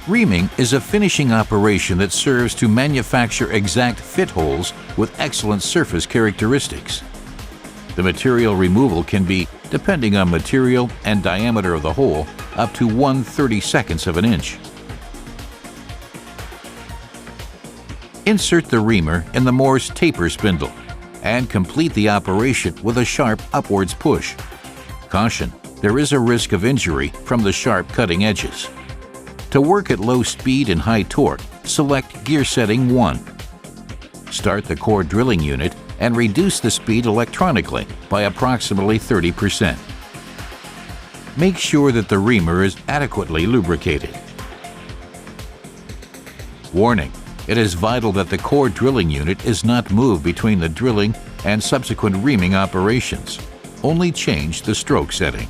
Reaming is a finishing operation that serves to manufacture exact fit holes with excellent surface characteristics. The material removal can be, depending on material and diameter of the hole, up to 1/32 of an inch. Insert the reamer in the Morse taper spindle and complete the operation with a sharp upwards push. Caution: there is a risk of injury from the sharp cutting edges. To work at low speed and high torque, select gear setting 1. Start the core drilling unit and reduce the speed electronically by approximately 30%. Make sure that the reamer is adequately lubricated. Warning: it is vital that the core drilling unit is not moved between the drilling and subsequent reaming operations. Only change the stroke setting.